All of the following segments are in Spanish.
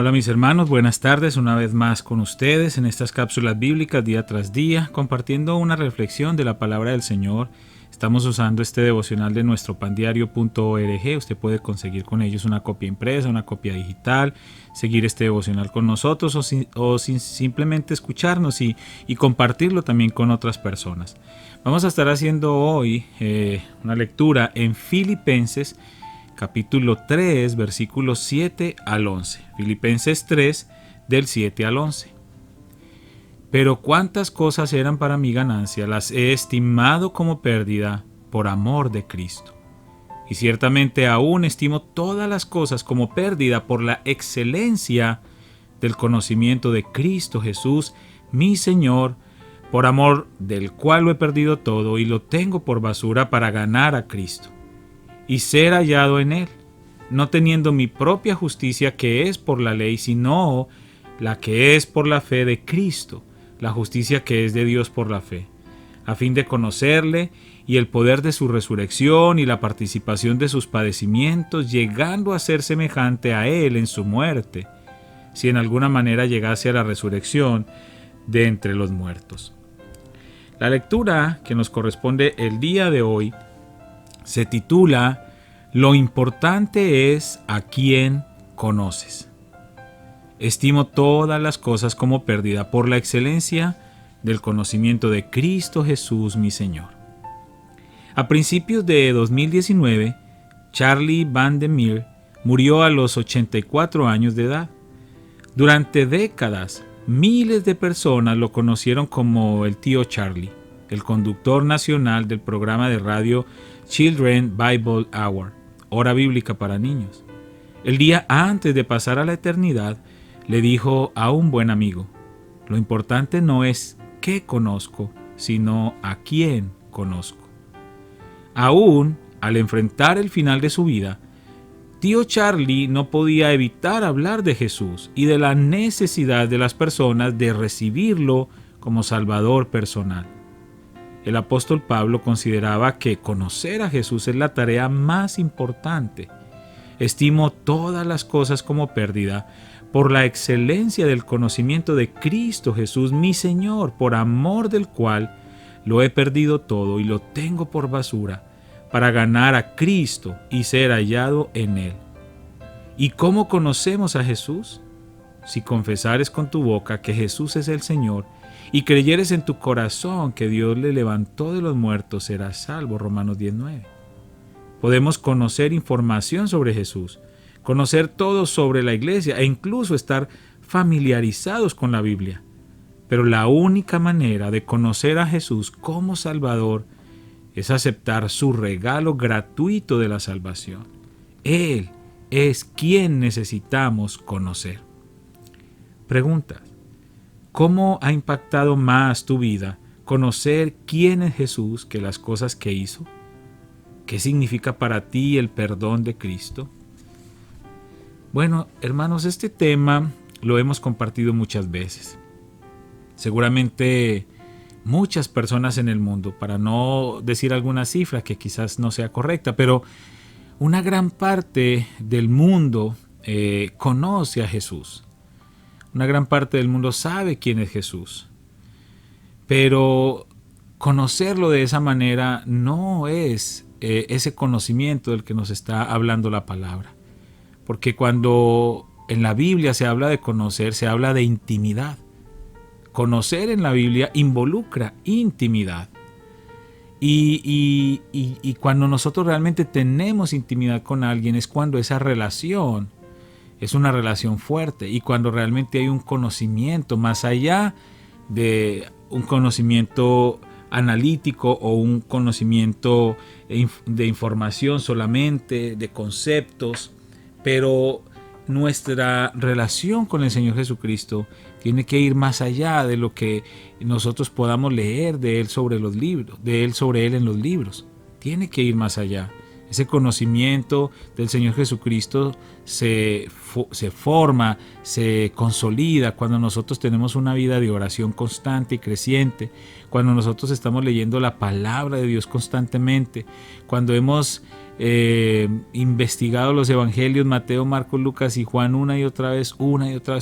Hola mis hermanos, buenas tardes, una vez más con ustedes en estas cápsulas bíblicas día tras día, compartiendo una reflexión de la palabra del Señor. Estamos usando este devocional de nuestro pandiario.org. Usted puede conseguir con ellos una copia impresa, una copia digital, seguir este devocional con nosotros o simplemente escucharnos y compartirlo también con otras personas. Vamos a estar haciendo hoy una lectura en Filipenses capítulo 3, versículos 7 al 11. Filipenses 3, del 7 al 11. Pero cuántas cosas eran para mi ganancia, las he estimado como pérdida por amor de Cristo. Y ciertamente aún estimo todas las cosas como pérdida por la excelencia del conocimiento de Cristo Jesús, mi Señor, por amor del cual lo he perdido todo y lo tengo por basura para ganar a Cristo y ser hallado en Él, no teniendo mi propia justicia que es por la ley, sino la que es por la fe de Cristo, la justicia que es de Dios por la fe, a fin de conocerle y el poder de su resurrección y la participación de sus padecimientos, llegando a ser semejante a Él en su muerte, si en alguna manera llegase a la resurrección de entre los muertos. La lectura que nos corresponde el día de hoy se titula Lo importante es a quién conoces. Estimo todas las cosas como pérdida por la excelencia del conocimiento de Cristo Jesús mi Señor. A principios de 2019, Charlie Van der Meer murió a los 84 años de edad. Durante décadas, miles de personas lo conocieron como el tío Charlie, el conductor nacional del programa de radio Children's Bible Hour, hora bíblica para niños. El día antes de pasar a la eternidad, le dijo a un buen amigo: lo importante no es qué conozco, sino a quién conozco. Aún al enfrentar el final de su vida, tío Charlie no podía evitar hablar de Jesús y de la necesidad de las personas de recibirlo como Salvador personal. El apóstol Pablo consideraba que conocer a Jesús es la tarea más importante. Estimo todas las cosas como pérdida por la excelencia del conocimiento de Cristo Jesús, mi Señor, por amor del cual lo he perdido todo y lo tengo por basura, para ganar a Cristo y ser hallado en Él. ¿Y cómo conocemos a Jesús? Si confesares con tu boca que Jesús es el Señor y creyeres en tu corazón que Dios le levantó de los muertos, serás salvo. Romanos 10:9. Podemos conocer información sobre Jesús, conocer todo sobre la iglesia e incluso estar familiarizados con la Biblia. Pero la única manera de conocer a Jesús como Salvador es aceptar su regalo gratuito de la salvación. Él es quien necesitamos conocer. Preguntas: ¿cómo ha impactado más tu vida conocer quién es Jesús que las cosas que hizo? ¿Qué significa para ti el perdón de Cristo? Bueno, hermanos, este tema lo hemos compartido muchas veces. Seguramente muchas personas en el mundo, para no decir alguna cifra que quizás no sea correcta, pero una gran parte del mundo conoce a Jesús. Una gran parte del mundo sabe quién es Jesús. Pero conocerlo de esa manera no es ese conocimiento del que nos está hablando la palabra. Porque cuando en la Biblia se habla de conocer, se habla de intimidad. Conocer en la Biblia involucra intimidad. Y cuando nosotros realmente tenemos intimidad con alguien es cuando esa relación es una relación fuerte y cuando realmente hay un conocimiento más allá de un conocimiento analítico o un conocimiento de información solamente, de conceptos, pero nuestra relación con el Señor Jesucristo tiene que ir más allá de lo que nosotros podamos leer de Él sobre los libros, de Él sobre Él en los libros. Tiene que ir más allá. Ese conocimiento del Señor Jesucristo se forma, se consolida cuando nosotros tenemos una vida de oración constante y creciente, cuando nosotros estamos leyendo la palabra de Dios constantemente, cuando hemos investigado los evangelios, Mateo, Marcos, Lucas y Juan una y otra vez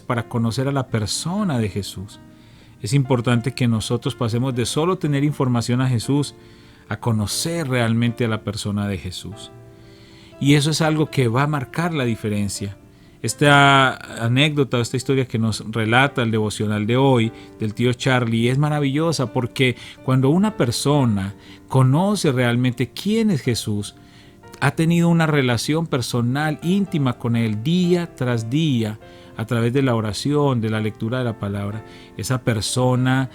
para conocer a la persona de Jesús. Es importante que nosotros pasemos de solo tener información a Jesús a conocer realmente a la persona de Jesús. Y eso es algo que va a marcar la diferencia. Esta anécdota, esta historia que nos relata el devocional de hoy del tío Charlie es maravillosa, porque cuando una persona conoce realmente quién es Jesús, ha tenido una relación personal íntima con él día tras día, a través de la oración, de la lectura de la palabra, esa persona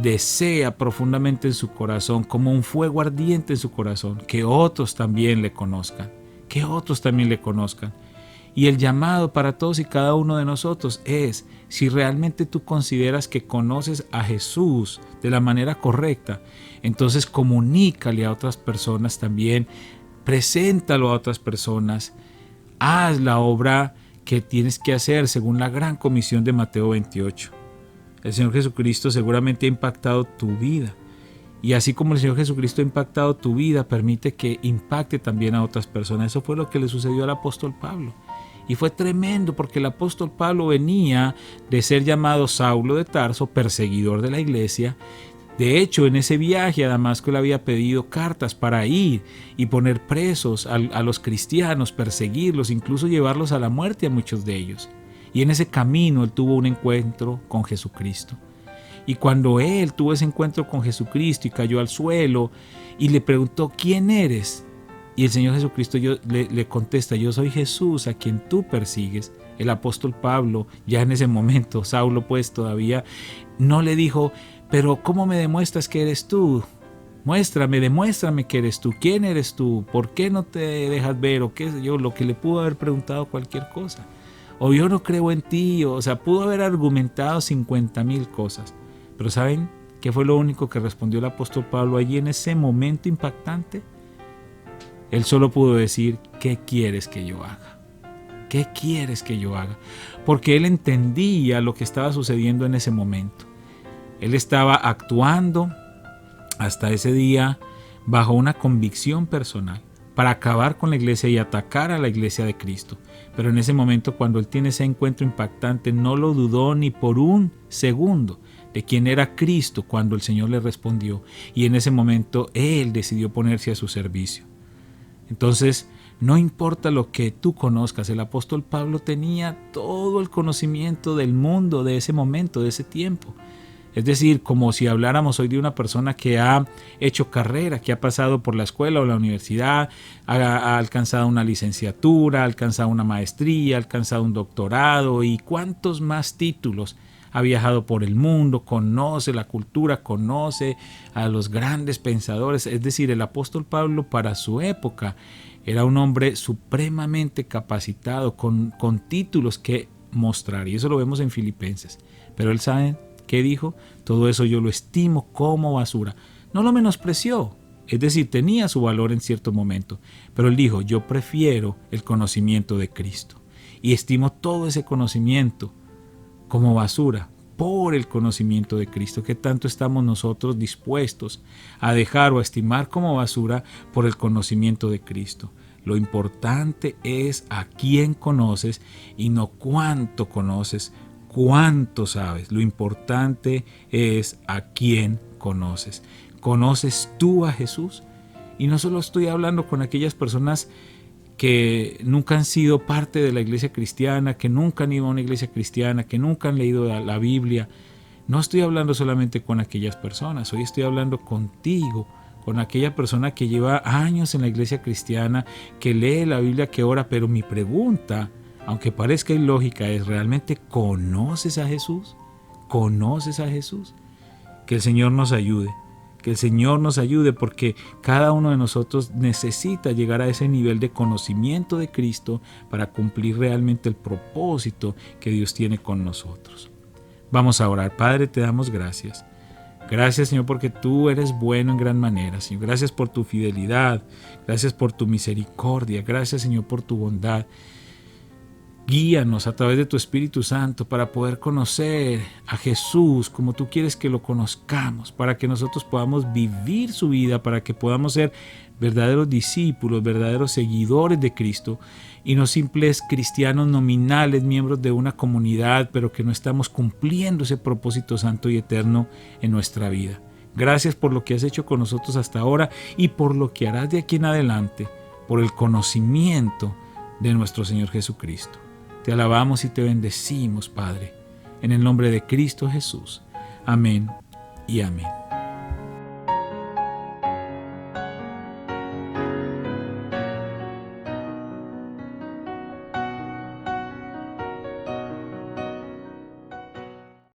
desea profundamente en su corazón, como un fuego ardiente en su corazón, que otros también le conozcan, Y el llamado para todos y cada uno de nosotros es, si realmente tú consideras que conoces a Jesús de la manera correcta, entonces comunícale a otras personas también, preséntalo a otras personas, haz la obra que tienes que hacer según la gran comisión de Mateo 28. El Señor Jesucristo seguramente ha impactado tu vida. Y así como el Señor Jesucristo ha impactado tu vida, permite que impacte también a otras personas. Eso fue lo que le sucedió al apóstol Pablo. Y fue tremendo, porque el apóstol Pablo venía de ser llamado Saulo de Tarso, perseguidor de la iglesia. De hecho, en ese viaje a Damasco él había pedido cartas para ir y poner presos a los cristianos, perseguirlos, incluso llevarlos a la muerte a muchos de ellos. Y en ese camino él tuvo un encuentro con Jesucristo. Y cuando él tuvo ese encuentro con Jesucristo y cayó al suelo y le preguntó, ¿quién eres? Y el Señor Jesucristo le contesta, yo soy Jesús a quien tú persigues. El apóstol Pablo, ya en ese momento, Saulo pues todavía, no le dijo, pero ¿cómo me demuestras que eres tú? Demuéstrame que eres tú. ¿Quién eres tú? ¿Por qué no te dejas ver? O qué sé yo, lo que le pudo haber preguntado cualquier cosa. O yo no creo en ti, o sea, pudo haber argumentado 50,000 cosas. Pero ¿saben qué fue lo único que respondió el apóstol Pablo allí en ese momento impactante? Él solo pudo decir, ¿qué quieres que yo haga? ¿Qué quieres que yo haga? Porque él entendía lo que estaba sucediendo en ese momento. Él estaba actuando hasta ese día bajo una convicción personal para acabar con la iglesia y atacar a la iglesia de Cristo. Pero en ese momento, cuando él tiene ese encuentro impactante, no lo dudó ni por un segundo de quién era Cristo cuando el Señor le respondió. Y en ese momento él decidió ponerse a su servicio. Entonces, no importa lo que tú conozcas, el apóstol Pablo tenía todo el conocimiento del mundo de ese momento, de ese tiempo. Es decir, como si habláramos hoy de una persona que ha hecho carrera, que ha pasado por la escuela o la universidad, ha alcanzado una licenciatura, ha alcanzado una maestría, ha alcanzado un doctorado y cuántos más títulos. Ha viajado por el mundo, conoce la cultura, conoce a los grandes pensadores. Es decir, el apóstol Pablo para su época era un hombre supremamente capacitado, con títulos que mostrar. Y eso lo vemos en Filipenses. Pero él sabe ¿qué dijo? Todo eso yo lo estimo como basura. No lo menospreció, es decir, tenía su valor en cierto momento, pero él dijo, yo prefiero el conocimiento de Cristo y estimo todo ese conocimiento como basura por el conocimiento de Cristo. ¿Qué tanto estamos nosotros dispuestos a dejar o a estimar como basura por el conocimiento de Cristo? Lo importante es a quién conoces y no cuánto conoces, cuánto sabes. Lo importante es a quién conoces. ¿Conoces tú a Jesús? Y no solo estoy hablando con aquellas personas que nunca han sido parte de la iglesia cristiana, que nunca han ido a una iglesia cristiana, que nunca han leído la Biblia. No estoy hablando solamente con aquellas personas, hoy estoy hablando contigo, con aquella persona que lleva años en la iglesia cristiana, que lee la Biblia, que ora, pero mi pregunta, aunque parezca ilógica, es ¿realmente conoces a Jesús? ¿Conoces a Jesús? Que el Señor nos ayude. Que el Señor nos ayude porque cada uno de nosotros necesita llegar a ese nivel de conocimiento de Cristo para cumplir realmente el propósito que Dios tiene con nosotros. Vamos a orar. Padre, te damos gracias. Gracias, Señor, porque tú eres bueno en gran manera, Señor. Gracias por tu fidelidad. Gracias por tu misericordia. Gracias, Señor, por tu bondad. Guíanos a través de tu Espíritu Santo para poder conocer a Jesús como tú quieres que lo conozcamos, para que nosotros podamos vivir su vida, para que podamos ser verdaderos discípulos, verdaderos seguidores de Cristo y no simples cristianos nominales, miembros de una comunidad, pero que no estamos cumpliendo ese propósito santo y eterno en nuestra vida. Gracias por lo que has hecho con nosotros hasta ahora y por lo que harás de aquí en adelante, por el conocimiento de nuestro Señor Jesucristo. Te alabamos y te bendecimos, Padre, en el nombre de Cristo Jesús. Amén y amén.